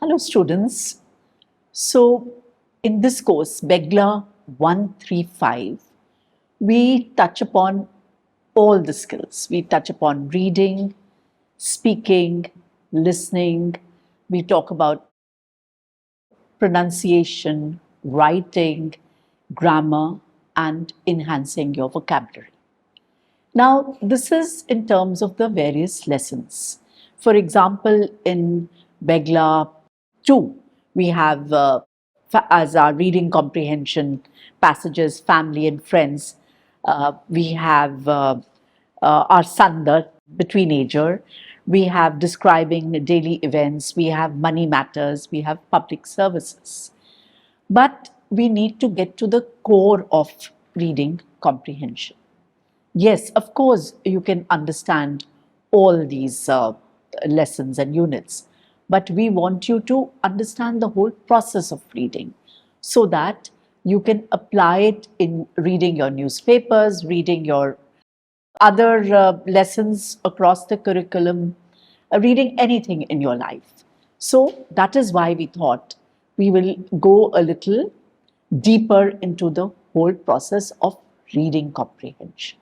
Hello students. So in this course, Begla 135, we touch upon all the skills. We touch upon reading, speaking, listening. We talk about pronunciation, writing, grammar, and enhancing your vocabulary. Now, this is in terms of the various lessons. For example, in Begla 2, we have as our reading comprehension passages, family and friends. We have our Sandar, the teenager. We have describing daily events. We have money matters. We have public services. But we need to get to the core of reading comprehension. Yes, of course, you can understand all these lessons and units, but we want you to understand the whole process of reading so that you can apply it in reading your newspapers, reading your other lessons across the curriculum, reading anything in your life. So that is why we thought we will go a little deeper into the whole process of reading comprehension.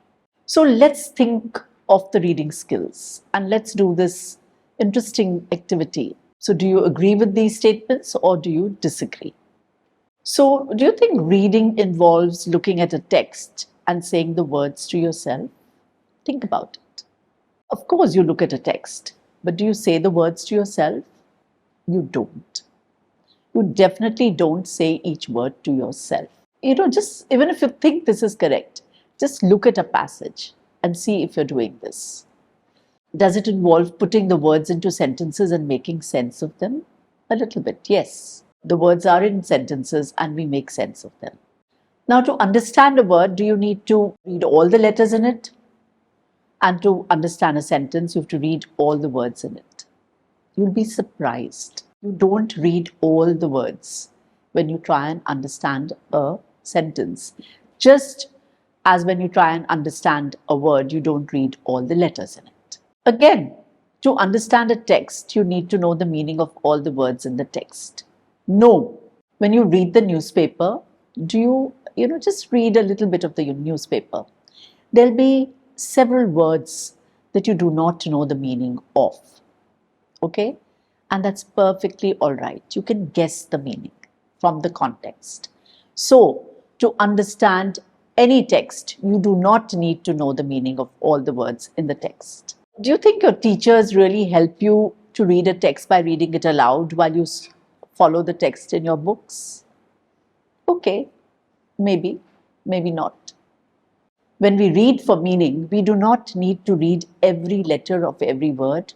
So let's think of the reading skills and let's do this interesting activity. So, do you agree with these statements or do you disagree? So, do you think reading involves looking at a text and saying the words to yourself? Think about it. Of course, you look at a text, but do you say the words to yourself? You don't. You definitely don't say each word to yourself. Just even if you think this is correct, just look at a passage and see if you're doing this. Does it involve putting the words into sentences and making sense of them? A little bit, yes. The words are in sentences and we make sense of them. Now, to understand a word, do you need to read all the letters in it? And to understand a sentence, you have to read all the words in it. You'll be surprised. You don't read all the words when you try and understand a sentence. Just as when you try and understand a word, you don't read all the letters in it. Again, to understand a text, you need to know the meaning of all the words in the text. No, when you read the newspaper, do you just read a little bit of the newspaper? There'll be several words that you do not know the meaning of. Okay? And that's perfectly all right. You can guess the meaning from the context. So, to understand any text, you do not need to know the meaning of all the words in the text. Do you think your teachers really help you to read a text by reading it aloud while you follow the text in your books? Okay, maybe, maybe not. When we read for meaning, we do not need to read every letter of every word,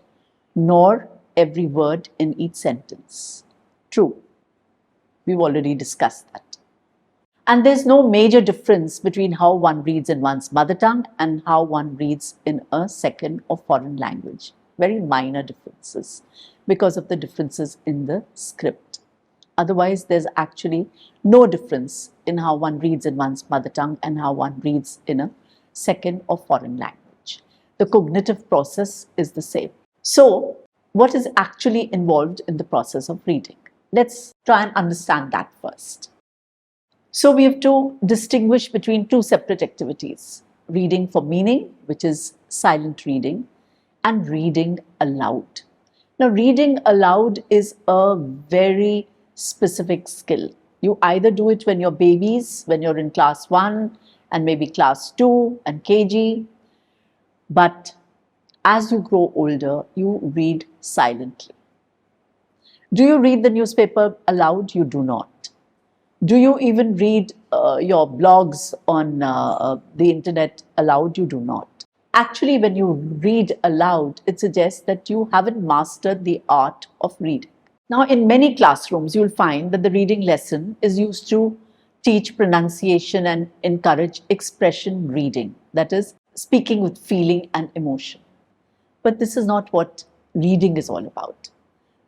nor every word in each sentence. True, we've already discussed that. And there's no major difference between how one reads in one's mother tongue and how one reads in a second or foreign language. Very minor differences because of the differences in the script. Otherwise, there's actually no difference in how one reads in one's mother tongue and how one reads in a second or foreign language. The cognitive process is the same. So, what is actually involved in the process of reading? Let's try and understand that first. So we have to distinguish between two separate activities: reading for meaning, which is silent reading, and reading aloud. Now, reading aloud is a very specific skill. You either do it when you're babies, when you're in class 1 and maybe class 2 and KG, but as you grow older, you read silently. Do you read the newspaper aloud? You do not. Do you even read your blogs on the internet aloud? You do not. Actually, when you read aloud, it suggests that you haven't mastered the art of reading. Now, in many classrooms, you'll find that the reading lesson is used to teach pronunciation and encourage expression reading, that is, speaking with feeling and emotion. But this is not what reading is all about.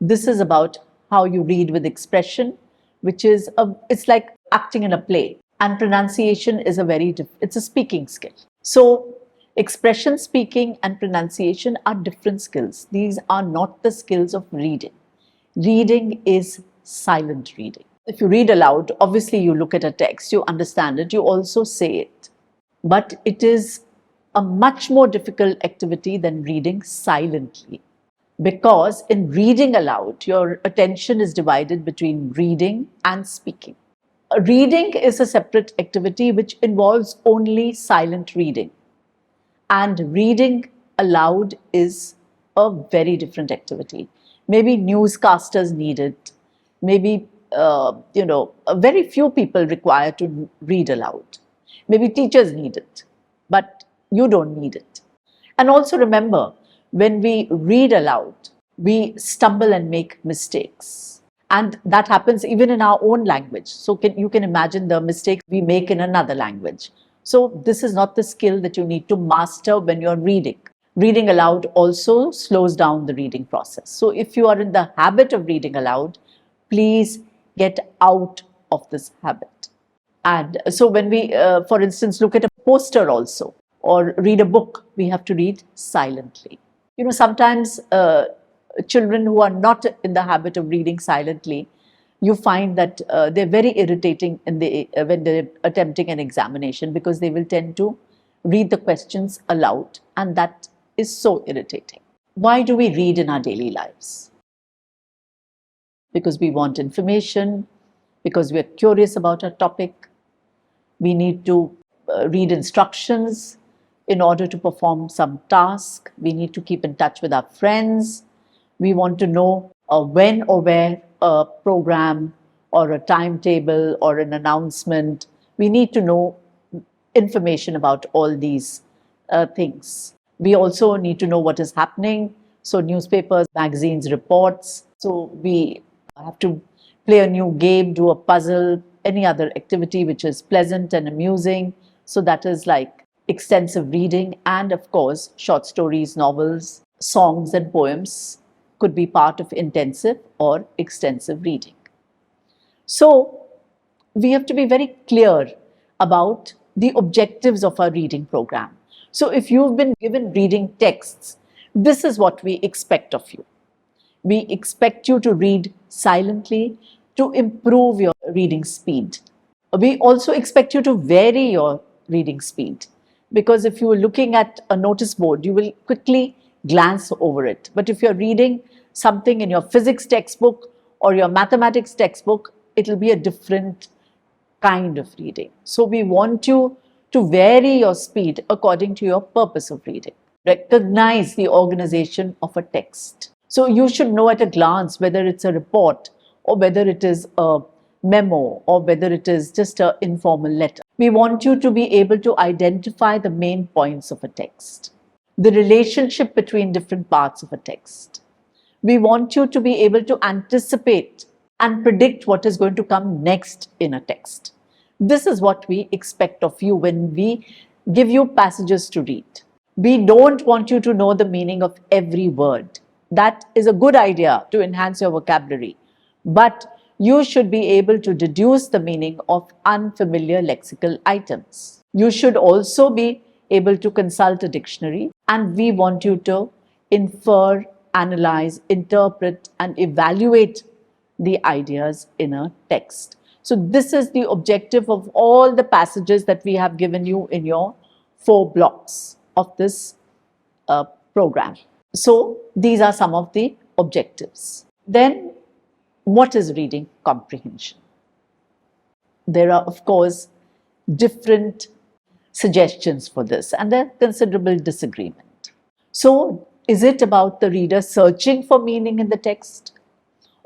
This is about how you read with expression, which is it's like acting in a play, and pronunciation is it's a speaking skill. So expression speaking and pronunciation are different skills. These are not the skills of reading. Reading is silent reading. If you read aloud, obviously you look at a text, you understand it, you also say it. But it is a much more difficult activity than reading silently. Because in reading aloud, your attention is divided between reading and speaking. Reading is a separate activity which involves only silent reading. And reading aloud is a very different activity. Maybe newscasters need it. Maybe, very few people require to read aloud. Maybe teachers need it, but you don't need it. And also remember, when we read aloud, we stumble and make mistakes. And that happens even in our own language. So you can imagine the mistakes we make in another language. So this is not the skill that you need to master when you're reading. Reading aloud also slows down the reading process. So if you are in the habit of reading aloud, please get out of this habit. And so when we, for instance, look at a poster also, or read a book, we have to read silently. Sometimes children who are not in the habit of reading silently, you find that they're very irritating when they're attempting an examination, because they will tend to read the questions aloud, and that is so irritating. Why do we read in our daily lives? Because we want information, because we're curious about a topic. We need to read instructions in order to perform some task. We need to keep in touch with our friends. We want to know when or where a program or a timetable or an announcement. We need to know information about all these things. We also need to know what is happening. So newspapers, magazines, reports. So we have to play a new game, do a puzzle, any other activity which is pleasant and amusing. So that is like extensive reading. And of course, short stories, novels, songs and poems could be part of intensive or extensive reading. So we have to be very clear about the objectives of our reading program. So if you've been given reading texts, this is what we expect of you. We expect you to read silently to improve your reading speed. We also expect you to vary your reading speed, because if you are looking at a notice board, you will quickly glance over it. But if you're reading something in your physics textbook or your mathematics textbook, it will be a different kind of reading. So we want you to vary your speed according to your purpose of reading. Recognize the organization of a text. So you should know at a glance whether it's a report or whether it is a memo or whether it is just an informal letter. We want you to be able to identify the main points of a text, the relationship between different parts of a text. We want you to be able to anticipate and predict what is going to come next in a text. This is what we expect of you when we give you passages to read. We don't want you to know the meaning of every word. That is a good idea to enhance your vocabulary. But you should be able to deduce the meaning of unfamiliar lexical items. You should also be able to consult a dictionary, and we want you to infer, analyze, interpret, and evaluate the ideas in a text. So this is the objective of all the passages that we have given you in your 4 blocks of this program. So these are some of the objectives. Then, what is reading comprehension? There are, of course, different suggestions for this, and there considerable disagreement. So, is it about the reader searching for meaning in the text,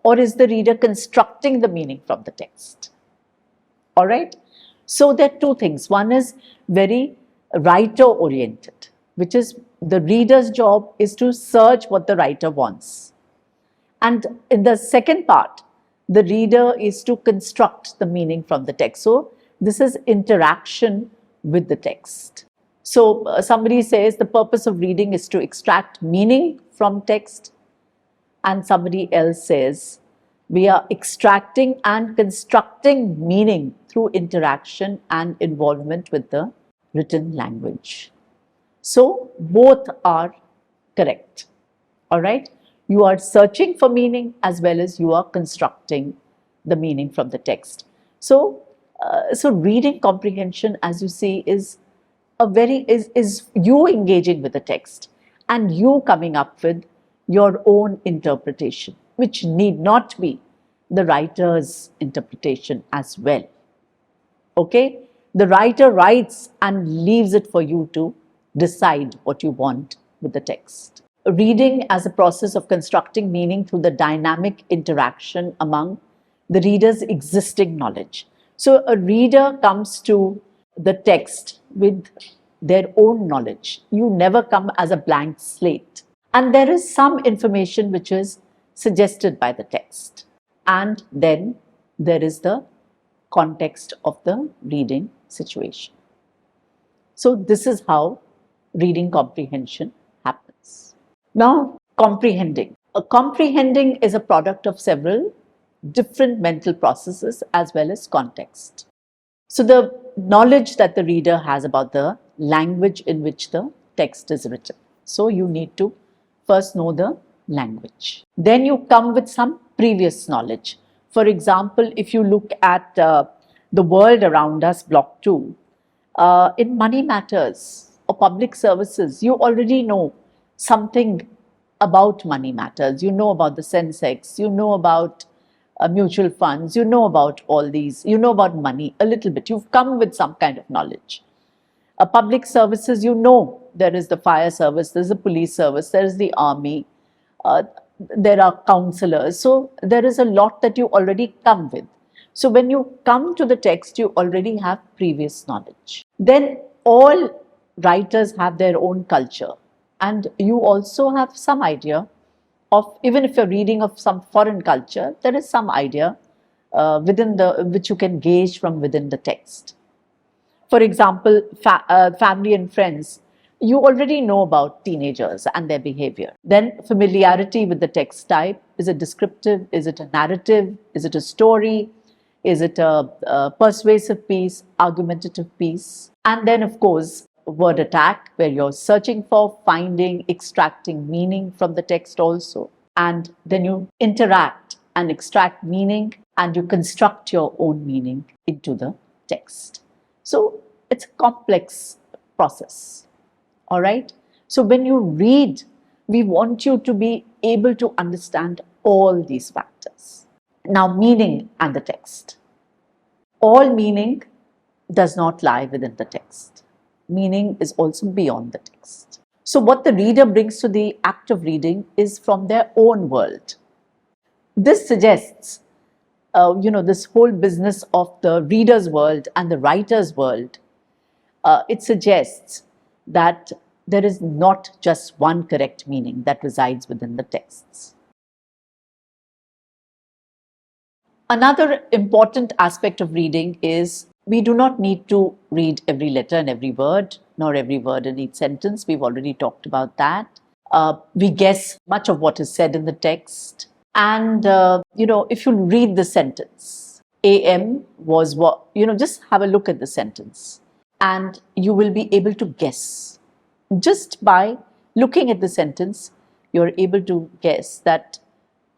or is the reader constructing the meaning from the text? All right. So there are 2 things. One is very writer oriented, which is the reader's job is to search what the writer wants. And in the second part, the reader is to construct the meaning from the text. So this is interaction with the text. So somebody says the purpose of reading is to extract meaning from text, and somebody else says we are extracting and constructing meaning through interaction and involvement with the written language. So both are correct. All right. You are searching for meaning as well as you are constructing the meaning from the text. So reading comprehension, as you see, is you engaging with the text and you coming up with your own interpretation, which need not be the writer's interpretation as well. Okay? The writer writes and leaves it for you to decide what you want with the text. Reading as a process of constructing meaning through the dynamic interaction among the reader's existing knowledge. So a reader comes to the text with their own knowledge. You never come as a blank slate. And there is some information which is suggested by the text. And then there is the context of the reading situation. So this is how reading comprehension happens. Now, comprehending. Comprehending is a product of several different mental processes as well as context. So the knowledge that the reader has about the language in which the text is written. So you need to first know the language. Then you come with some previous knowledge. For example, if you look at the world around us, block 2, in money matters or public services, you already know something about money matters. You know about the Sensex, you know about mutual funds, you know about all these, you know about money a little bit. You've come with some kind of knowledge. Public services, you know there is the fire service, there's the police service, there is the army, there are counselors. So there is a lot that you already come with. So when you come to the text, you already have previous knowledge. Then all writers have their own culture, and you also have some idea of, even if you're reading of some foreign culture, there is some idea which you can gauge from within the text. For example, family and friends, you already know about teenagers and their behavior. Then familiarity with the text type. Is it descriptive? Is it a narrative? Is it a story? Is it a persuasive piece, argumentative piece? And then, of course, word attack, where you're searching for, finding, extracting meaning from the text also. And then you interact and extract meaning, and you construct your own meaning into the text. So it's a complex process. All right. So when you read, we want you to be able to understand all these factors. Now, meaning and the text. All meaning does not lie within the text. Meaning is also beyond the text. So what the reader brings to the act of reading is from their own world. This suggests, this whole business of the reader's world and the writer's world. It suggests that there is not just one correct meaning that resides within the texts. Another important aspect of reading is we do not need to read every letter and every word, nor every word in each sentence. We've already talked about that. We guess much of what is said in the text. And, if you read the sentence, AM was what, just have a look at the sentence and you will be able to guess. Just by looking at the sentence, you're able to guess that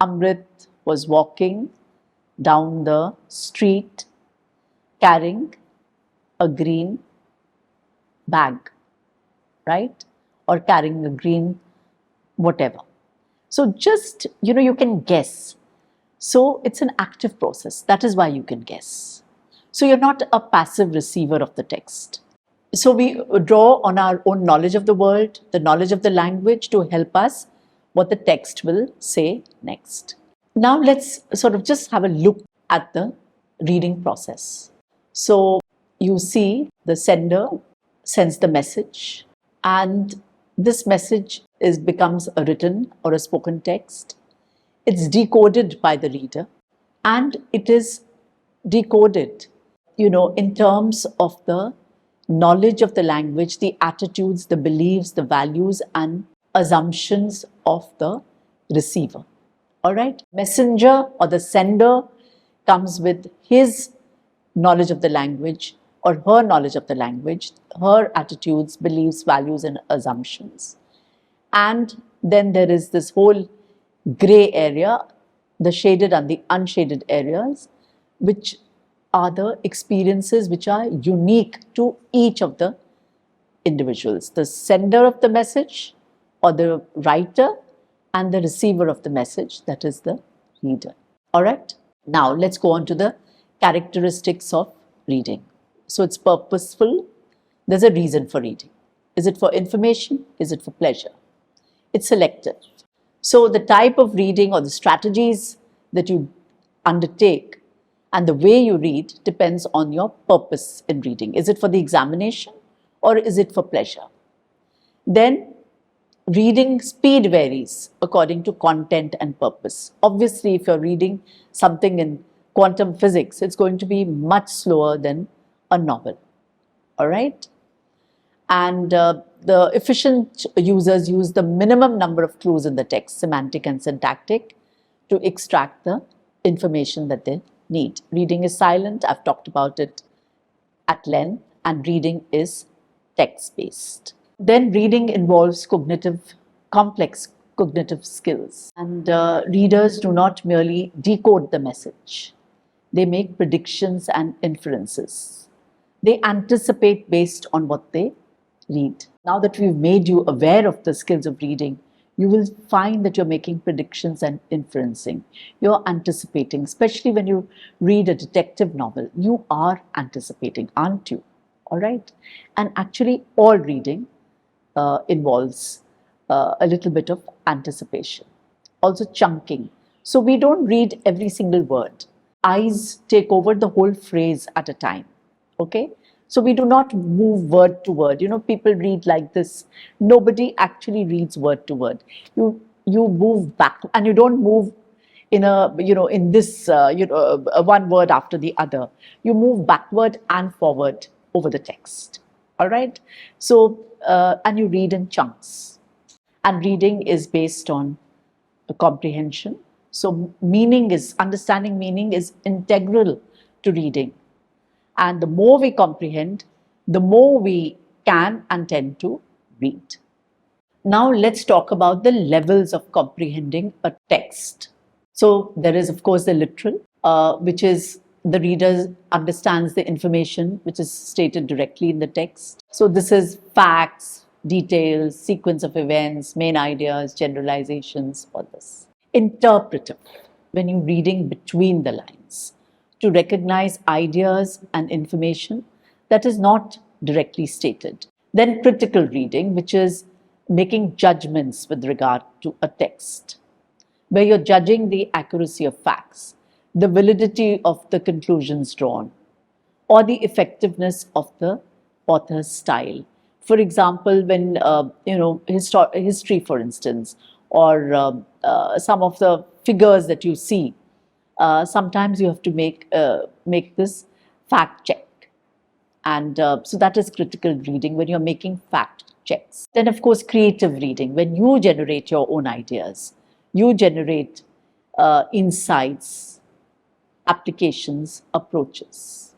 Amrit was walking down the street carrying a green bag, right? Or carrying a green whatever. So just, you can guess. So it's an active process. That is why you can guess. So you're not a passive receiver of the text. So we draw on our own knowledge of the world, the knowledge of the language to help us what the text will say next. Now let's sort of just have a look at the reading process. So you see the sender sends the message, and this message becomes a written or a spoken text. It's decoded by the reader, and it is decoded, in terms of the knowledge of the language, the attitudes, the beliefs, the values and assumptions of the receiver. All right. Messenger or the sender comes with his knowledge of the language or her knowledge of the language, her attitudes, beliefs, values and assumptions. And then there is this whole gray area, the shaded and the unshaded areas, which are the experiences which are unique to each of the individuals, the sender of the message or the writer, and the receiver of the message, that is the reader. All right. Now let's go on to the characteristics of reading. So it's purposeful. There's a reason for reading. Is it for information? Is it for pleasure? It's selective. So the type of reading or the strategies that you undertake and the way you read depends on your purpose in reading. Is it for the examination or is it for pleasure? Then reading speed varies according to content and purpose. Obviously, if you're reading something in quantum physics, it's going to be much slower than a novel. All right? And the efficient users use the minimum number of clues in the text, semantic and syntactic, to extract the information that they need. Reading is silent. I've talked about it at length, and reading is text-based. Then reading involves complex cognitive skills. And readers do not merely decode the message. They make predictions and inferences. They anticipate based on what they read. Now that we've made you aware of the skills of reading, you will find that you're making predictions and inferencing. You're anticipating, especially when you read a detective novel. You are anticipating, aren't you? All right? And actually, all reading involves a little bit of anticipation. Also, chunking. So we don't read every single word. Eyes take over the whole phrase at a time. Okay? So we do not move word to word. You know, people read like this. Nobody actually reads word to word. You move back, and you don't move in this one word after the other. You move backward and forward over the text. All right. So and you read in chunks. And reading is based on a comprehension. So understanding meaning is integral to reading. And the more we comprehend, the more we can and tend to read. Now let's talk about the levels of comprehending a text. So there is, of course, the literal, which is the reader understands the information which is stated directly in the text. So this is facts, details, sequence of events, main ideas, generalizations, all this. Interpretive, when you're reading between the lines, to recognize ideas and information that is not directly stated. Then critical reading, which is making judgments with regard to a text, where you're judging the accuracy of facts, the validity of the conclusions drawn, or the effectiveness of the author's style. For example, when history, for instance, or some of the figures that you see, sometimes you have to make this fact check. And so that is critical reading, when you're making fact checks. Then, of course, creative reading, when you generate your own ideas, you generate insights, applications, approaches.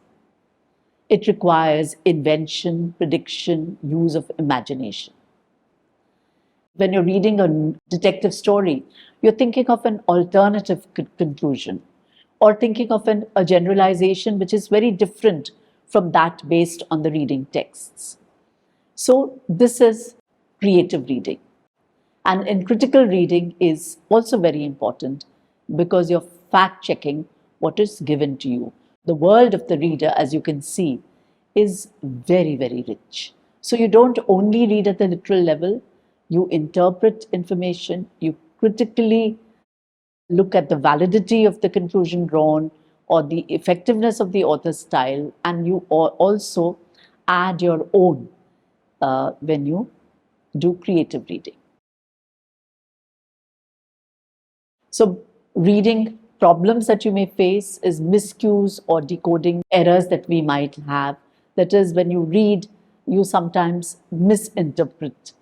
It requires invention, prediction, use of imagination. When you're reading a detective story, you're thinking of an alternative conclusion, or thinking of a generalization which is very different from that based on the reading texts. So this is creative reading. And in critical reading is also very important, because you're fact-checking what is given to you. The world of the reader, as you can see, is very, very rich. So you don't only read at the literal level, you interpret information, you critically look at the validity of the conclusion drawn or the effectiveness of the author's style, and you also add your own when you do creative reading. So reading problems that you may face is miscues or decoding errors that we might have. That is, when you read, you sometimes misinterpret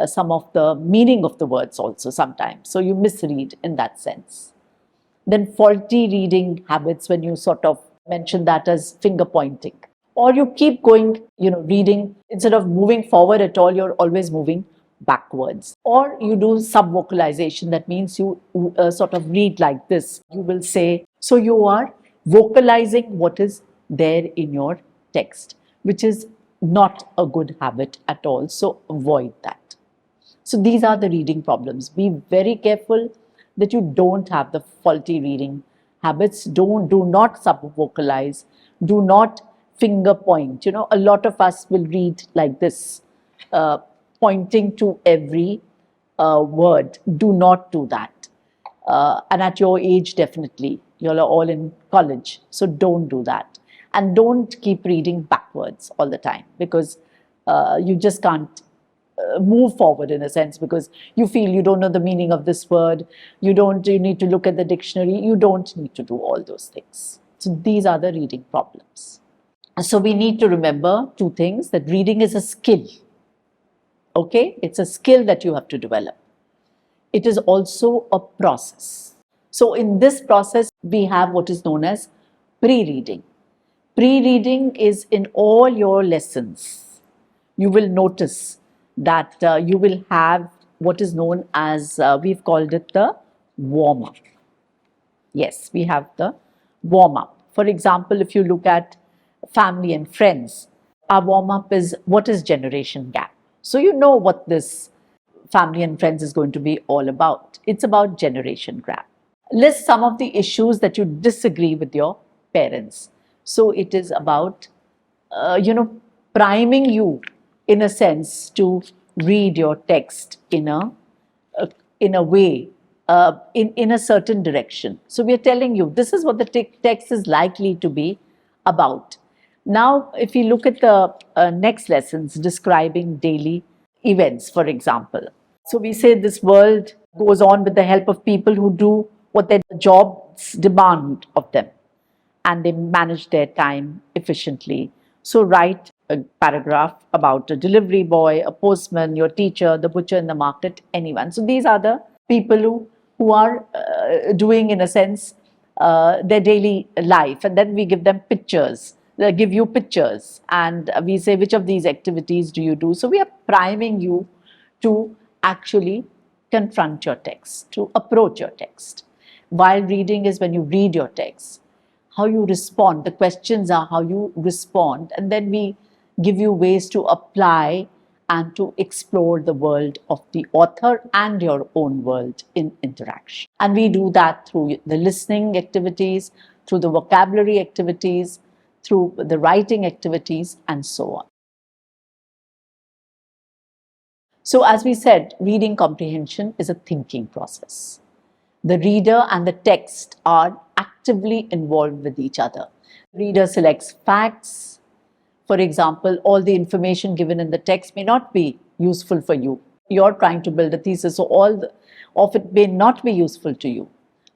some of the meaning of the words also sometimes. So you misread in that sense. Then faulty reading habits, when you sort of mention that as finger pointing. Or you keep going, reading, instead of moving forward at all, you're always moving backwards. Or you do sub-vocalization, that means you sort of read like this. You will say, so you are vocalizing what is there in your text, which is not a good habit at all. So avoid that. So these are the reading problems. Be very careful that you don't have the faulty reading habits. Do not sub-vocalize. Do not finger point. A lot of us will read like this, uh, pointing to every word. Do not do that. And at your age, definitely, you're all in college, so don't do that. And don't keep reading backwards all the time, because you just can't move forward, in a sense, because you feel you don't know the meaning of this word. You need to look at the dictionary. You don't need to do all those things. So these are the reading problems. So we need to remember two things: that reading is a skill. Okay, it's a skill that you have to develop. It is also a process. So in this process, we have what is known as pre-reading. Pre-reading is in all your lessons. You will notice that you will have what is known as, we've called it the warm-up. Yes, we have the warm-up. For example, if you look at family and friends, our warm-up is what is generation gap. So you know what this family and friends is going to be all about. It's about generation gap. List some of the issues that you disagree with your parents. So it is about, priming you, in a sense, to read your text in a way, in a certain direction. So we are telling you this is what the text is likely to be about. Now, if you look at the next lessons describing daily events, for example. So we say this world goes on with the help of people who do what their jobs demand of them, and they manage their time efficiently. So write a paragraph about a delivery boy, a postman, your teacher, the butcher in the market, anyone. So these are the people who are doing, in a sense, their daily life. And then we give them pictures. They give you pictures, and we say, which of these activities do you do? So we are priming you to actually confront your text, to approach your text. While reading is when you read your text, how you respond. The questions are how you respond, and then we give you ways to apply and to explore the world of the author and your own world in interaction. And we do that through the listening activities, through the vocabulary activities, through the writing activities, and so on. So as we said, reading comprehension is a thinking process. The reader and the text are actively involved with each other. The reader selects facts. For example, all the information given in the text may not be useful for you. You're trying to build a thesis, so all of it may not be useful to you.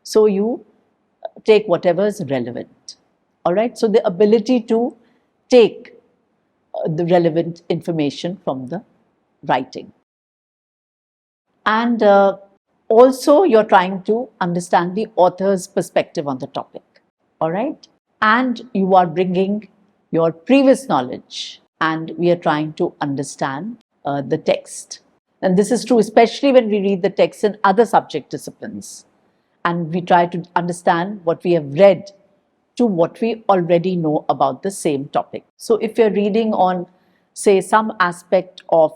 So you take whatever is relevant. All right? So the ability to take the relevant information from the writing. And also, you're trying to understand the author's perspective on the topic. All right? And you are bringing your previous knowledge, and we are trying to understand the text. And this is true, especially when we read the text in other subject disciplines. And we try to understand what we have read to what we already know about the same topic. So if you're reading on, say, some aspect of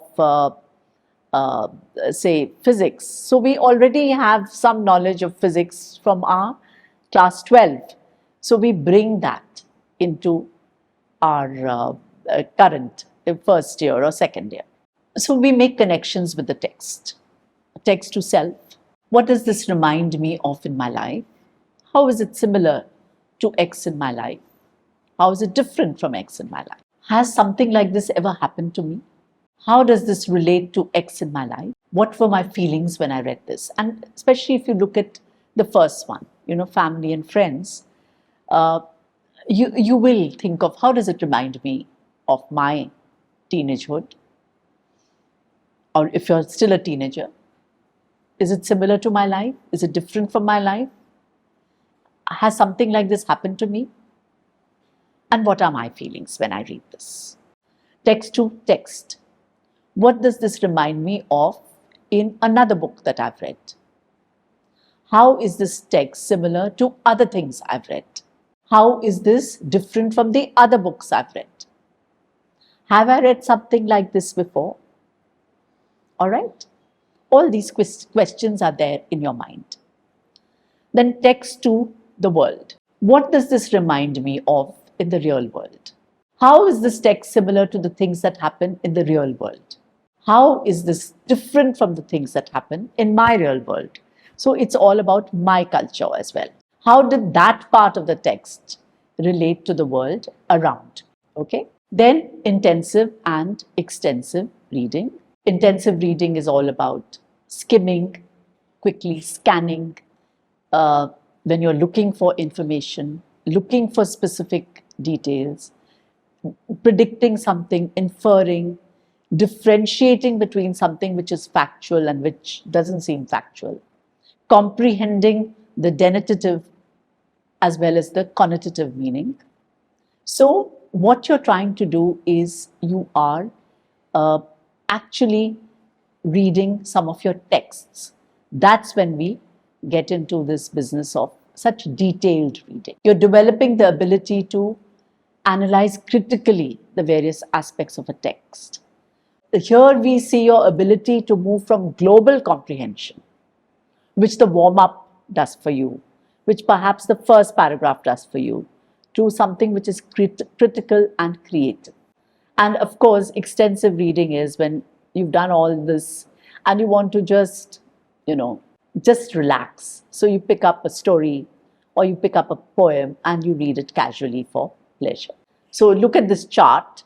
say, physics. So we already have some knowledge of physics from our class 12. So we bring that into our current first year or second year. So we make connections with the text to self. What does this remind me of in my life? How is it similar to X in my life? How is it different from X in my life? Has something like this ever happened to me? How does this relate to X in my life? What were my feelings when I read this? And especially if you look at the first one, family and friends, you will think of, how does it remind me of my teenagehood? Or if you're still a teenager, is it similar to my life? Is it different from my life? Has something like this happened to me? And what are my feelings when I read this? Text to text. What does this remind me of in another book that I've read? How is this text similar to other things I've read? How is this different from the other books I've read? Have I read something like this before? All right. All these questions are there in your mind. Then text to the world. What does this remind me of in the real world? How is this text similar to the things that happen in the real world? How is this different from the things that happen in my real world? So it's all about my culture as well. How did that part of the text relate to the world around? Okay. Then intensive and extensive reading. Intensive reading is all about skimming, quickly scanning, when you're looking for information, looking for specific details, predicting something, inferring, differentiating between something which is factual and which doesn't seem factual, comprehending the denotative as well as the connotative meaning. So what you're trying to do is you are actually reading some of your texts. That's when we get into this business of such detailed reading. You're developing the ability to analyze critically the various aspects of a text. Here we see your ability to move from global comprehension, which the warm-up does for you, which perhaps the first paragraph does for you, to something which is critical and creative. And of course, extensive reading is when you've done all this and you want to just relax. So you pick up a story or you pick up a poem and you read it casually for pleasure. So look at this chart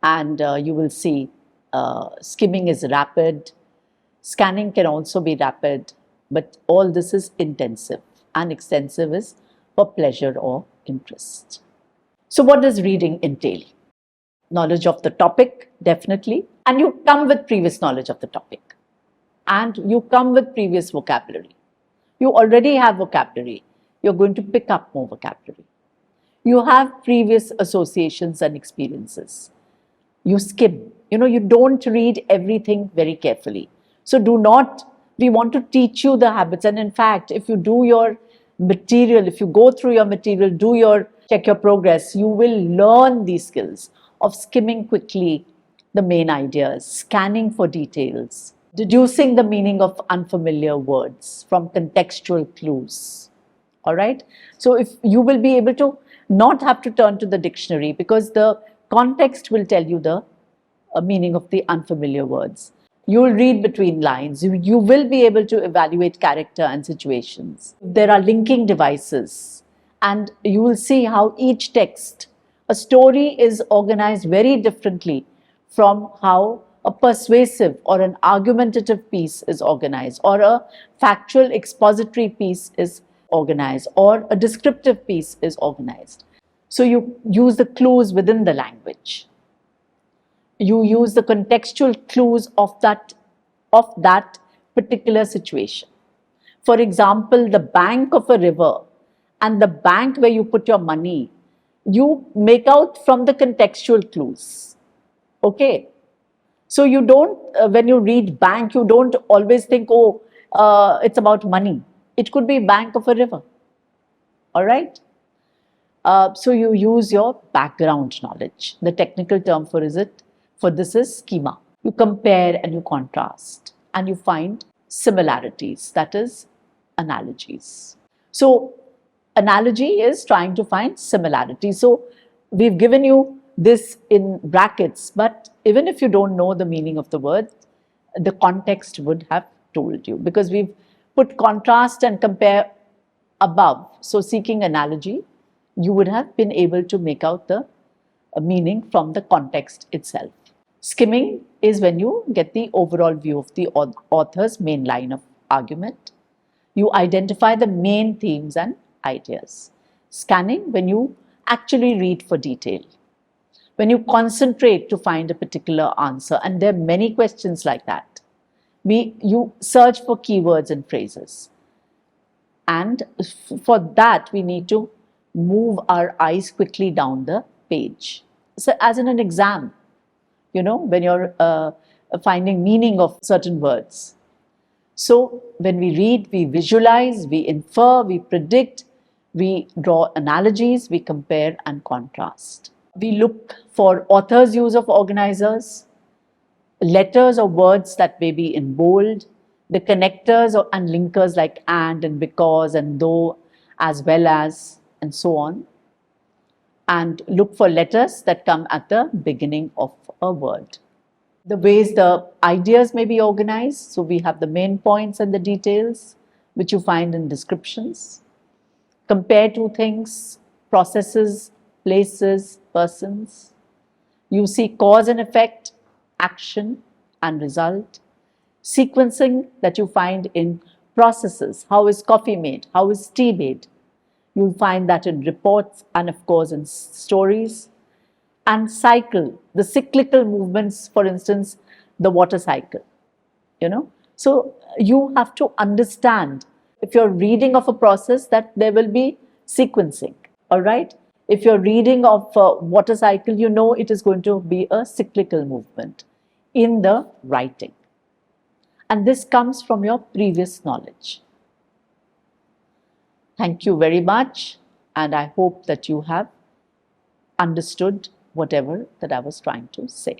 and you will see skimming is rapid, scanning can also be rapid, but all this is intensive, and extensive is for pleasure or interest. So what does reading entail? Knowledge of the topic, definitely, and you come with previous knowledge of the topic, and you come with previous vocabulary. You already have vocabulary, you're going to pick up more vocabulary. You have previous associations and experiences. You skim. You don't read everything very carefully. So we want to teach you the habits. And in fact, if you do your material, if you go through your material, check your progress, you will learn these skills of skimming quickly the main ideas, scanning for details, deducing the meaning of unfamiliar words from contextual clues. All right? So if you will be able to not have to turn to the dictionary because the context will tell you the meaning of the unfamiliar words. You will read between lines. You will be able to evaluate character and situations. There are linking devices, and you will see how each text, a story is organized very differently from how a persuasive or an argumentative piece is organized, or a factual expository piece is organized, or a descriptive piece is organized. So you use the clues within the language. You use the contextual clues of that particular situation. For example, the bank of a river and the bank where you put your money, you make out from the contextual clues. Okay? So you don't, when you read bank, you don't always think, it's about money. It could be bank of a river. All right? So you use your background knowledge. The technical term for this is schema. You compare and you contrast and you find similarities, that is analogies. So analogy is trying to find similarities. So we've given you this in brackets, but even if you don't know the meaning of the word, the context would have told you, because we've put contrast and compare above. So seeking analogy, you would have been able to make out the meaning from the context itself. Skimming is when you get the overall view of the author's main line of argument. You identify the main themes and ideas. Scanning, when you actually read for detail, when you concentrate to find a particular answer, and there are many questions like that. You search for keywords and phrases. And for that, we need to move our eyes quickly down the page. So as in an exam, when you're finding meaning of certain words. So when we read, we visualize, we infer, we predict, we draw analogies, we compare and contrast. We look for author's use of organizers, letters or words that may be in bold, the connectors and linkers like and because and though, as well as, and so on. And look for letters that come at the beginning of a word. The ways the ideas may be organized. So we have the main points and the details, which you find in descriptions. Compare two things, processes, places, persons. You see cause and effect, action and result. Sequencing that you find in processes. How is coffee made? How is tea made? You'll find that in reports and, of course, in stories. And cycle, the cyclical movements, for instance, the water cycle. So you have to understand, if you're reading of a process, that there will be sequencing. All right. If you're reading of a water cycle, it is going to be a cyclical movement in the writing. And this comes from your previous knowledge. Thank you very much, and I hope that you have understood whatever that I was trying to say.